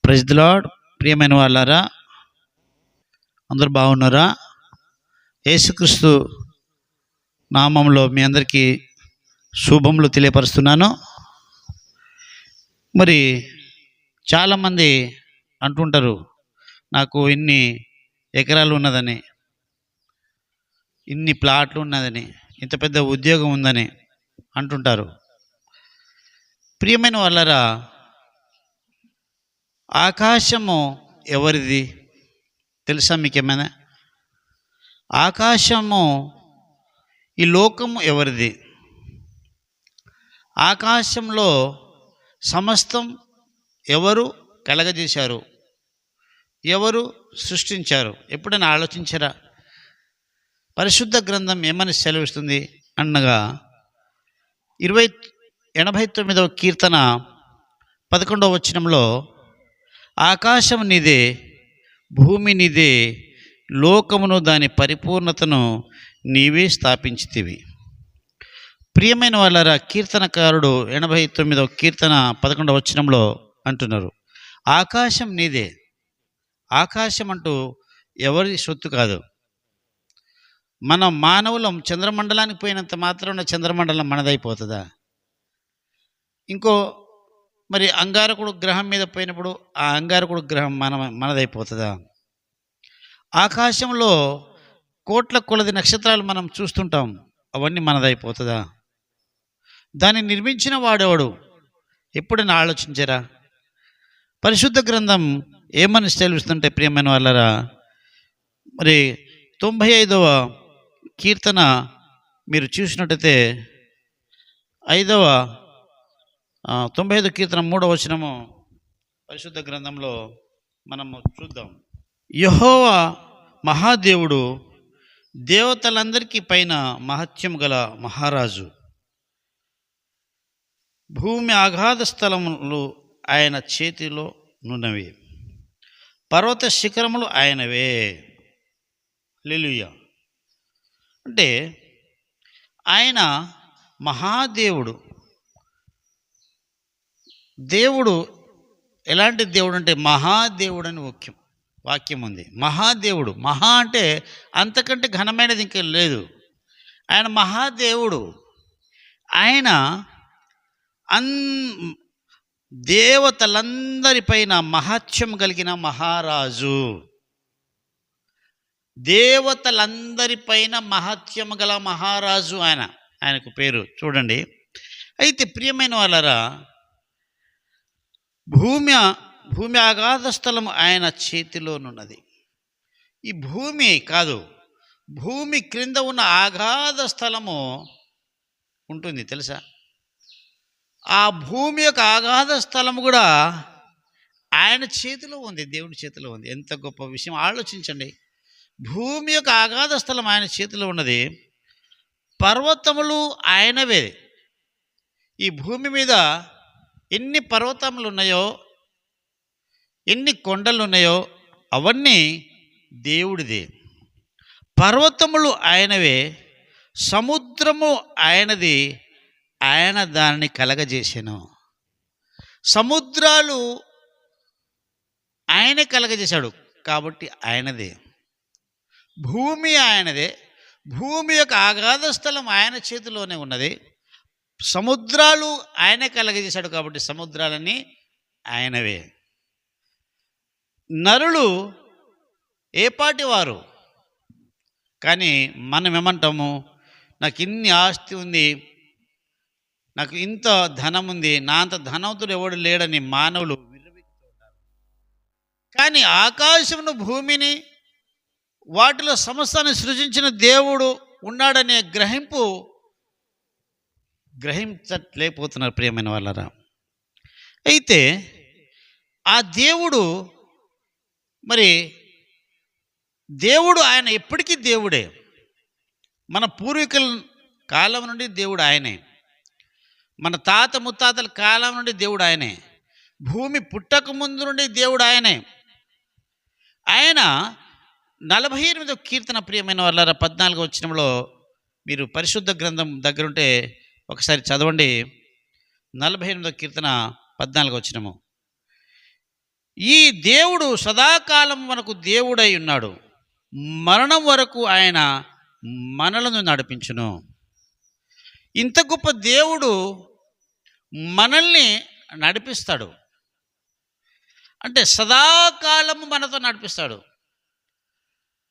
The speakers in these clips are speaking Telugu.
Praise the lord. ప్రియమైన వాళ్ళారా, అందరూ బాగున్నారా? యేసుక్రీస్తు నామంలో మీ అందరికీ శుభములు తెలియపరుస్తున్నాను. మరి చాలామంది అంటుంటారు, నాకు ఇన్ని ఎకరాలు ఉన్నదని, ఇన్ని ప్లాట్లు ఉన్నదని, ఇంత పెద్ద ఉద్యోగం ఉందని అంటుంటారు. ప్రియమైన వాళ్ళారా, ఆకాశము ఎవరిది తెలుసా మీకేమైనా? ఆకాశము, ఈ లోకము ఎవరిది? ఆకాశంలో సమస్తం ఎవరు కలగజేశారు? ఎవరు సృష్టించారు? ఎప్పుడైనా ఆలోచించారా? పరిశుద్ధ గ్రంథం ఏమని సెలవిస్తుంది అనగా 89వ కీర్తన 11వ వచనంలో, ఆకాశం నీదే, భూమి నీదే, లోకమును దాని పరిపూర్ణతను నీవే స్థాపించితివి. ప్రియమైన వాళ్ళారా, కీర్తనకారుడు 89వ కీర్తన 11వ వచనంలో అంటున్నారు, ఆకాశం నీదే. ఆకాశం అంటూ ఎవరి సొత్తు కాదు. మనం మానవులం చంద్రమండలానికి పోయినంత మాత్రాన చంద్రమండలం మనదైపోతుందా? ఇంకో మరి అంగారకుడు గ్రహం మీద పోయినప్పుడు ఆ అంగారకుడు గ్రహం మనదైపోతుందా? ఆకాశంలో కోట్ల కొలది నక్షత్రాలు మనం చూస్తుంటాం, అవన్నీ మనదైపోతుందా? దాన్ని నిర్మించిన వాడెవడు? ఎప్పుడైనా ఆలోచించారా? పరిశుద్ధ గ్రంథం ఏమని సెలవిస్తుంటే ప్రియమైన వాళ్ళరా, మరి 95వ కీర్తన మీరు చూసినట్టయితే 95 కీర్తన 3వ వచనము పరిశుద్ధ గ్రంథంలో మనము చూద్దాం. యెహోవా మహాదేవుడు, దేవతలందరికీ పైన మహత్యం గల మహారాజు. భూమి అగాధ స్థలములు ఆయన చేతిలో నున్నవి, పర్వత శిఖరములు ఆయనవే. హల్లెలూయా. అంటే ఆయన మహాదేవుడు. దేవుడు ఎలాంటి దేవుడు అంటే మహాదేవుడు అని వాక్యం ఉంది. మహాదేవుడు, మహా అంటే అంతకంటే ఘనమైనది ఇంకా లేదు. ఆయన మహాదేవుడు. ఆయన దేవతలందరిపైన మహత్యం కలిగిన మహారాజు. దేవతలందరిపైన మహత్యం గల మహారాజు ఆయనకు పేరు. చూడండి, అయితే ప్రియమైన వాళ్ళరా, భూమి అగాధ స్థలం ఆయన చేతిలోనున్నది. ఈ భూమి కాదు, భూమి క్రింద ఉన్న అగాధ స్థలము ఉంటుంది తెలుసా? ఆ భూమి యొక్క అగాధ స్థలము కూడా ఆయన చేతిలో ఉంది, దేవుడి చేతిలో ఉంది. ఎంత గొప్ప విషయం ఆలోచించండి. భూమి యొక్క అగాధ స్థలం ఆయన చేతిలో ఉన్నది, పర్వతములు ఆయనవే. ఈ భూమి మీద ఎన్ని పర్వతములు ఉన్నాయో, ఎన్ని కొండలు ఉన్నాయో అవన్నీ దేవుడిదే. పర్వతములు ఆయనవే, సముద్రము ఆయనది, ఆయన దానిని కలగజేసాను. సముద్రాలు ఆయనే కలగజేశాడు కాబట్టి ఆయనదే. భూమి ఆయనదే, భూమి యొక్క అగాధ స్థలం ఆయన చేతిలోనే ఉన్నది. సముద్రాలు ఆయనే కలగజేశాడు కాబట్టి సముద్రాలన్నీ ఆయనవే. నరులు ఏపాటి వారు? కానీ మనం ఏమంటాము, నాకు ఇన్ని ఆస్తి ఉంది, నాకు ఇంత ధనం ఉంది, నా అంత ధనవంతుడు ఎవడు లేడని మానవులు విర్రవీగుతుంటారు. కానీ ఆకాశమును, భూమిని, వాటిలో సమస్తాన్ని సృజించిన దేవుడు ఉన్నాడనే గ్రహించలేకపోతున్నారు ప్రియమైన వాళ్ళరా. అయితే ఆ దేవుడు, మరి దేవుడు ఆయన ఎప్పటికీ దేవుడే. మన పూర్వీకుల కాలం నుండి దేవుడు ఆయనే, మన తాత ముత్తాతల కాలం నుండి దేవుడు ఆయనే, భూమి పుట్టక ముందు నుండి దేవుడు ఆయనే. ఆయన 48వ కీర్తన ప్రియమైన వాళ్ళారా 14వ వచనంలో మీరు పరిశుద్ధ గ్రంథం దగ్గరుంటే ఒకసారి చదవండి. 48వ కీర్తన 14వ వచనము. ఈ దేవుడు సదాకాలం మనకు దేవుడై ఉన్నాడు. మరణం వరకు ఆయన మనలను నడిపించును. ఇంత గొప్ప దేవుడు మనల్ని నడిపిస్తాడు అంటే సదాకాలము మనతో నడిపిస్తాడు.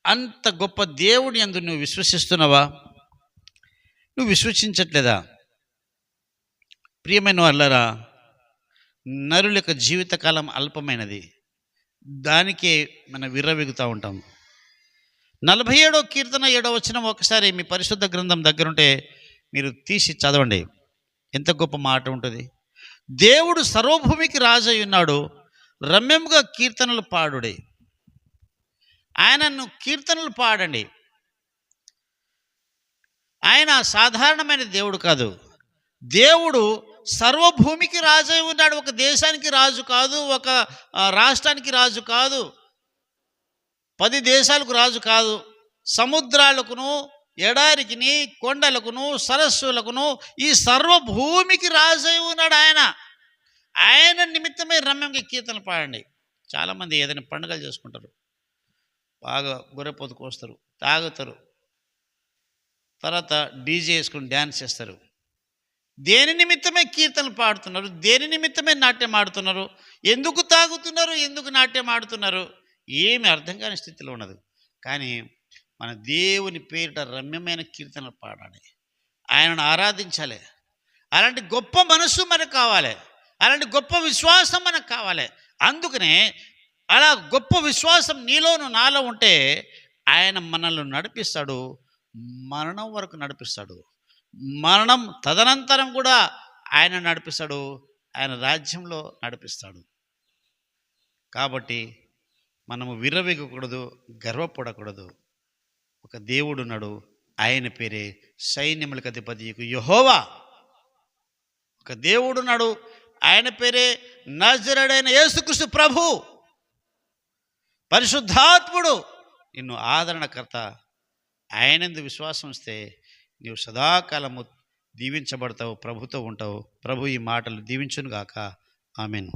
అంత గొప్ప దేవుడి యందు నువ్వు విశ్వసిస్తున్నావా? నువ్వు విశ్వసించట్లేదా? ప్రియమైన వాళ్ళరా, నరుల యొక్క జీవితకాలం అల్పమైనది. దానికే మనం విర్రవీగుతూ ఉంటాం. 47వ కీర్తన 7వ వచనం ఒకసారి మీ పరిశుద్ధ గ్రంథం దగ్గరుంటే మీరు తీసి చదవండి. ఎంత గొప్ప మాట ఉంటుంది. దేవుడు సర్వభూమికి రాజై ఉన్నాడు, రమ్యముగా కీర్తనలు పాడుడే. ఆయనను కీర్తనలు పాడండి. ఆయన సాధారణమైన దేవుడు కాదు. దేవుడు సర్వభూమికి రాజై ఉన్నాడు. ఒక దేశానికి రాజు కాదు, ఒక రాష్ట్రానికి రాజు కాదు, 10 దేశాలకు రాజు కాదు. సముద్రాలకును, ఎడారికిని, కొండలకును, సరస్సులకును, ఈ సర్వభూమికి రాజై ఉన్నాడు ఆయన. ఆయన నిమిత్తమే రమ్యంగా కీర్తనలు పాడండి. చాలామంది ఏదైనా పండుగలు చేసుకుంటారు, బాగా గొర్రెపోతు కోస్తారు, తాగుతారు, తర్వాత డీజే వేసుకుని డ్యాన్స్ చేస్తారు. దేని నిమిత్తమే కీర్తనలు పాడుతున్నారు? దేని నిమిత్తమే నాట్యం ఆడుతున్నారు? ఎందుకు తాగుతున్నారు? ఎందుకు నాట్యం ఆడుతున్నారు? ఏమి అర్థం కాని స్థితిలో ఉన్నది. కానీ మన దేవుని పేరిట రమ్యమైన కీర్తనలు పాడాలి, ఆయనను ఆరాధించాలి. అలాంటి గొప్ప మనస్సు మనకు కావాలి, అలాంటి గొప్ప విశ్వాసం మనకు కావాలి. అందుకనే అలా గొప్ప విశ్వాసం నీలోను నాలో ఉంటే ఆయన మనల్ని నడిపిస్తాడు, మరణం వరకు నడిపిస్తాడు. మరణం తదనంతరం కూడా ఆయన నడిపిస్తాడు, ఆయన రాజ్యంలో నడిపిస్తాడు. కాబట్టి మనము విర్రవీగకూడదు, గర్వపడకూడదు. ఒక దేవుడున్నాడు, ఆయన పేరే సైన్యములకు అధిపతి యెహోవా. ఒక దేవుడున్నాడు, ఆయన పేరే నజరేయుడైన యేసుక్రీస్తు ప్రభు. పరిశుద్ధాత్ముడు నిన్ను ఆదరణకర్త. ఆయనందు విశ్వాసం వస్తే నీవు సదాకాలము దీవించబడతావు, ప్రభుతో ఉంటావు. ప్రభు ఈ మాటలు దీవించును గాక. ఆమేన్.